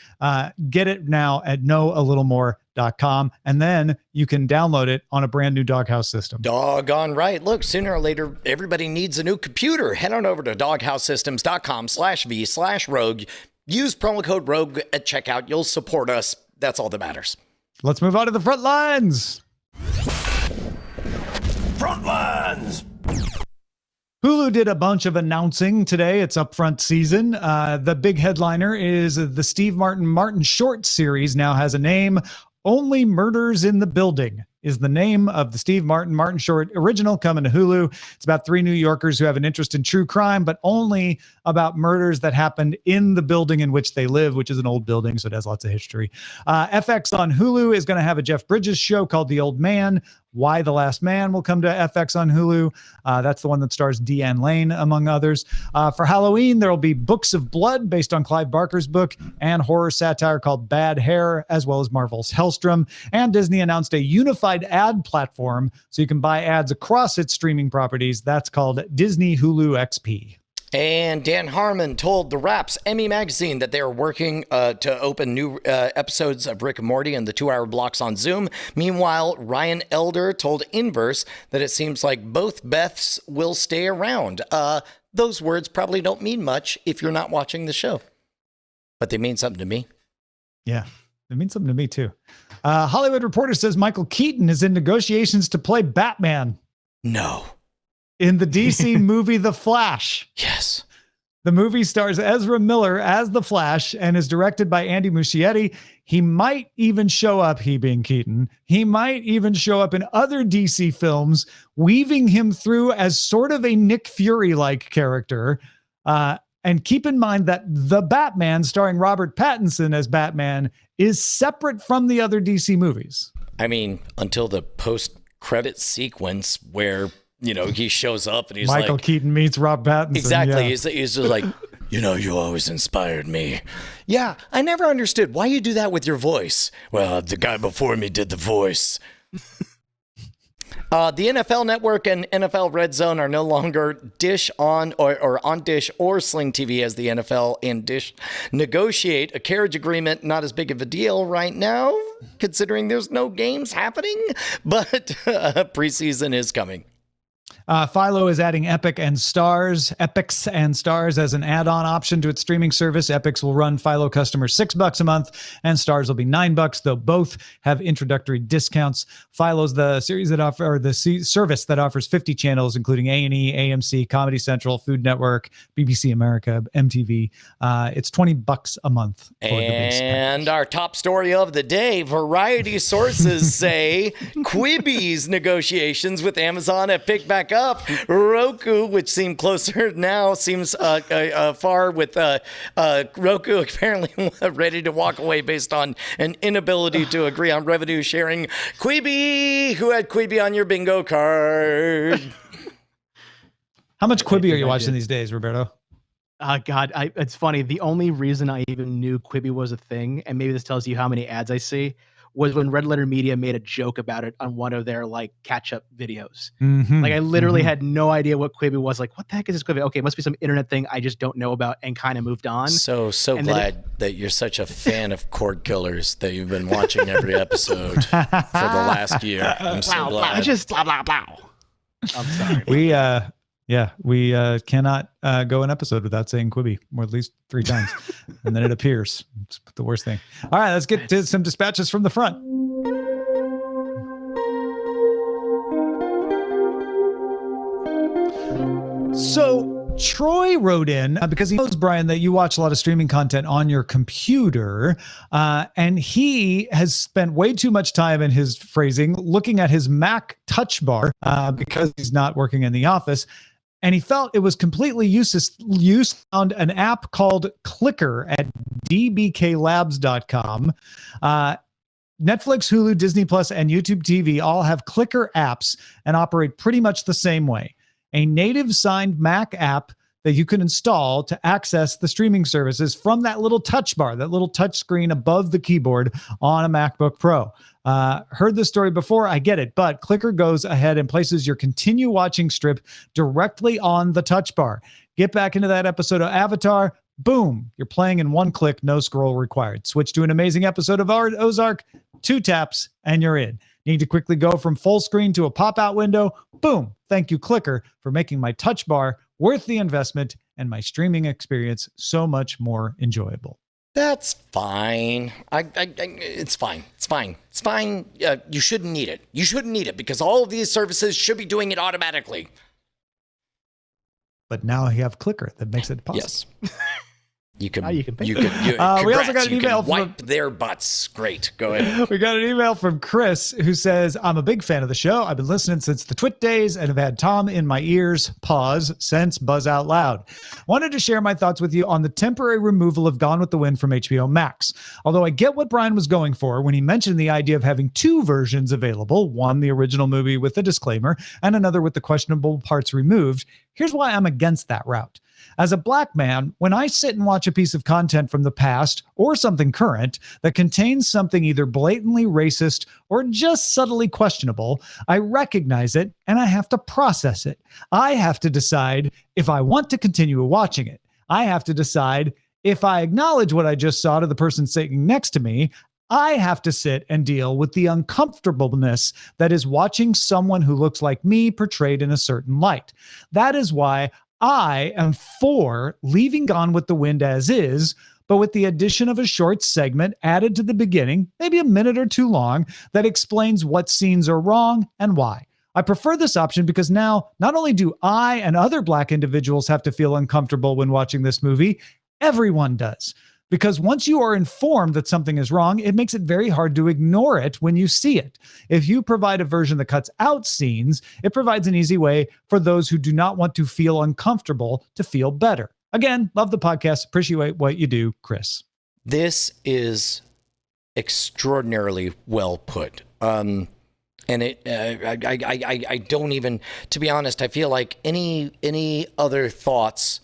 Get it now at knowalittlemore.com, and then you can download it on a brand new Doghouse system. Doggone right. Look, sooner or later, everybody needs a new computer. Head on over to doghousesystems.com/v/rogue. Use promo code ROGUE at checkout. You'll support us. That's all that matters. Let's move on to the front lines. Front lines. Hulu did a bunch of announcing today. It's upfront season. The big headliner is the Steve Martin short series now has a name. Only Murders in the Building is the name of the Steve Martin short original coming to Hulu. It's about 3 New Yorkers who have an interest in true crime, but only about murders that happened in the building in which they live, which is an old building, so it has lots of history. FX on Hulu is going to have a Jeff Bridges show called The Old Man. Why the Last Man will come to FX on Hulu. That's the one that stars Deanne Lane, among others. For Halloween, there will be Books of Blood, based on Clive Barker's book, and horror satire called Bad Hair, as well as Marvel's Hellstrom. And Disney announced a unified ad platform, so you can buy ads across its streaming properties. That's called Disney Hulu XP. And Dan Harmon told The Wrap's Emmy Magazine that they are working to open new episodes of Rick and Morty in the 2-hour blocks on Zoom. Meanwhile, Ryan Elder told Inverse that it seems like both Beths will stay around. Those words probably don't mean much if you're not watching the show, but they mean something to me. Yeah, it means something to me too. Hollywood Reporter says Michael Keaton is in negotiations to play Batman. No. In the DC movie The Flash. Yes. The movie stars Ezra Miller as the Flash and is directed by Andy Muschietti. He might even show up, he being Keaton, he might even show up in other DC films, weaving him through as sort of a Nick Fury-like character. And keep in mind that The Batman, starring Robert Pattinson as Batman, is separate from the other DC movies. I mean, until the post-credit sequence where... you know, he shows up and he's Michael like... Keaton meets Rob Pattinson. Exactly. Yeah. He's just like, you know, you always inspired me. Yeah, I never understood why you do that with your voice. Well, the guy before me did the voice. The NFL Network and NFL Red Zone are no longer Dish on or on Dish or Sling TV as the NFL and Dish negotiate a carriage agreement. Not as big of a deal right now, considering there's no games happening, but preseason is coming. Philo is adding Epics and Stars as an add-on option to its streaming service. Epics will run Philo customers $6 a month, and Stars will be $9, though both have introductory discounts. Philo's the service that offers 50 channels, including A&E, AMC, Comedy Central, Food Network, BBC America, MTV. It's $20 a month for the base package. And our top story of the day, variety sources say Quibi's negotiations with Amazon have picked back up. Roku, which seemed closer now, seems far with Roku apparently ready to walk away based on an inability to agree on revenue sharing. Quibi, who had Quibi on your bingo card? How much Quibi are you watching these days, Roberto? God, it's funny. The only reason I even knew Quibi was a thing, and maybe this tells you how many ads I see, was when Red Letter Media made a joke about it on one of their like catch-up videos. Mm-hmm. Like I literally had no idea what Quibi was. Like, what the heck is this Quibi? Okay, it must be some internet thing I just don't know about, and kind of moved on. So and glad that you're such a fan of Cordkillers that you've been watching every episode for the last year. I'm so glad. I just blah blah blah. I'm sorry. We cannot go an episode without saying Quibi more at least 3 times, and then it appears. It's the worst thing. All right, let's get to some dispatches from the front. So Troy wrote in because he knows, Brian, that you watch a lot of streaming content on your computer, and he has spent way too much time, in his phrasing, looking at his Mac touch bar because he's not working in the office. And he felt it was completely useless. Found an app called Clicker at dbklabs.com. Netflix, Hulu, Disney Plus, and YouTube TV all have Clicker apps and operate pretty much the same way. A native signed Mac app that you can install to access the streaming services from that little touch bar, that little touch screen above the keyboard on a MacBook Pro. Heard this story before, I get it, but Clicker goes ahead and places your continue watching strip directly on the touch bar. Get back into that episode of Avatar, boom, you're playing in 1 click, no scroll required. Switch to an amazing episode of Ozark, 2 taps, and you're in. Need to quickly go from full screen to a pop-out window? Boom. Thank you, Clicker, for making my touch bar worth the investment and my streaming experience so much more enjoyable. That's fine. It's fine. It's fine. It's fine. You shouldn't need it. You shouldn't need it because all of these services should be doing it automatically. But now you have Clicker that makes it possible. Yes. You can pick we also got an email wipe their butts. Great. Go ahead. We got an email from Chris who says, I'm a big fan of the show. I've been listening since the Twit days and have had Tom in my ears, since Buzz Out Loud. Wanted to share my thoughts with you on the temporary removal of Gone with the Wind from HBO Max. Although I get what Brian was going for when he mentioned the idea of having 2 versions available, one the original movie with the disclaimer and another with the questionable parts removed, here's why I'm against that route. As a black man, when I sit and watch a piece of content from the past or something current that contains something either blatantly racist or just subtly questionable, I recognize it and I have to process it. I have to decide if I want to continue watching it. I have to decide if I acknowledge what I just saw to the person sitting next to me. I have to sit and deal with the uncomfortableness that is watching someone who looks like me portrayed in a certain light. That is why I am for leaving Gone with the Wind as is, but with the addition of a short segment added to the beginning, maybe a minute or 2 long, that explains what scenes are wrong and why. I prefer this option because now not only do I and other black individuals have to feel uncomfortable when watching this movie, everyone does. Because once you are informed that something is wrong, it makes it very hard to ignore it when you see it. If you provide a version that cuts out scenes, it provides an easy way for those who do not want to feel uncomfortable to feel better. Again, love the podcast. Appreciate what you do, Chris. This is extraordinarily well put. And I don't even, to be honest, I feel like any other thoughts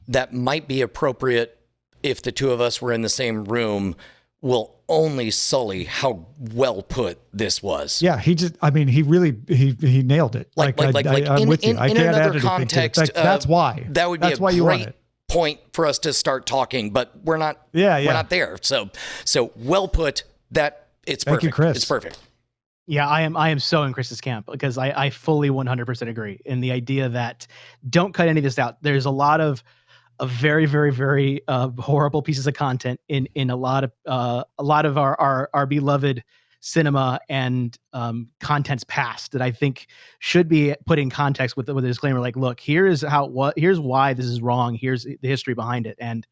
that might be appropriate if the 2 of us were in the same room will only sully how well put this was. Yeah, he really nailed it. I'm with you. I can't add anything context, to it. That's why. That would be a great point for us to start talking, but we're not. We're not there. So well put. That it's perfect. Thank you, Chris. It's perfect. Yeah, I am so in Chris's camp because I fully 100% agree in the idea that don't cut any of this out. There's a lot of very, very, very horrible pieces of content in a lot of our beloved cinema and contents past that I think should be put in context with a disclaimer like, look, here's why this is wrong. Here's the history behind it. And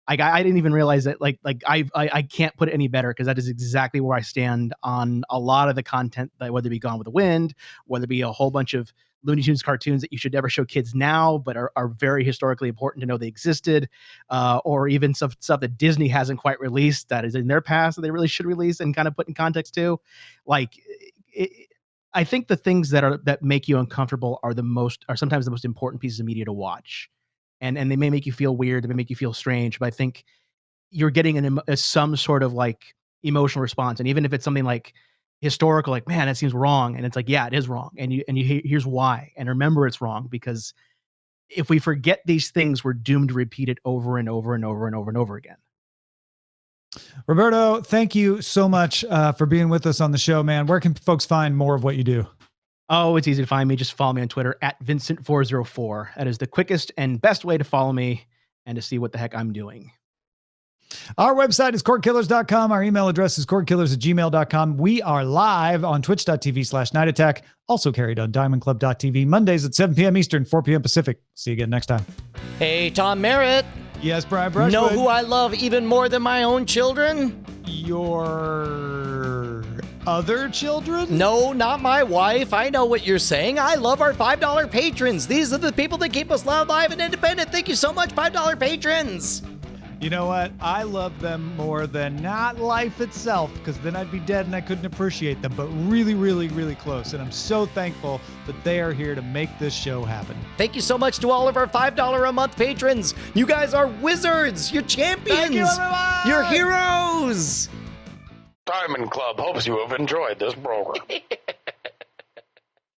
I didn't even realize that I can't put it any better because that is exactly where I stand on a lot of the content, that whether it be Gone with the Wind, whether it be a whole bunch of Looney Tunes cartoons that you should never show kids now, but are very historically important to know they existed, or even stuff that Disney hasn't quite released that is in their past that they really should release and kind of put in context too. I think the things that make you uncomfortable are sometimes the most important pieces of media to watch. And they may make you feel weird, they may make you feel strange, but I think you're getting some sort of like emotional response. And even if it's something like historical, like, man, that seems wrong. And it's like, yeah, it is wrong. And here's why. And remember it's wrong, because if we forget these things, we're doomed to repeat it over and over and over and over and over again. Roberto, thank you so much for being with us on the show, man. Where can folks find more of what you do? Oh, it's easy to find me. Just follow me on Twitter at Vincent404. That is the quickest and best way to follow me and to see what the heck I'm doing. Our website is cordkillers.com. Our email address is cordkillers@gmail.com. We are live on twitch.tv/Night Attack, also carried on diamondclub.tv, Mondays at 7 p.m. Eastern, 4 p.m. Pacific. See you again next time. Hey, Tom Merritt. Yes, Brian Brushwood. Know who I love even more than my own children? Your other children? No, not my wife. I know what you're saying. I love our $5 patrons. These are the people that keep us loud, live, and independent. Thank you so much, $5 patrons. You know what? I love them more than not life itself, because then I'd be dead and I couldn't appreciate them, but really, really, really close. And I'm so thankful that they are here to make this show happen. Thank you so much to all of our $5 a month patrons. You guys are wizards. You're champions. Thank you, everyone. You're heroes. Diamond Club hopes you have enjoyed this program.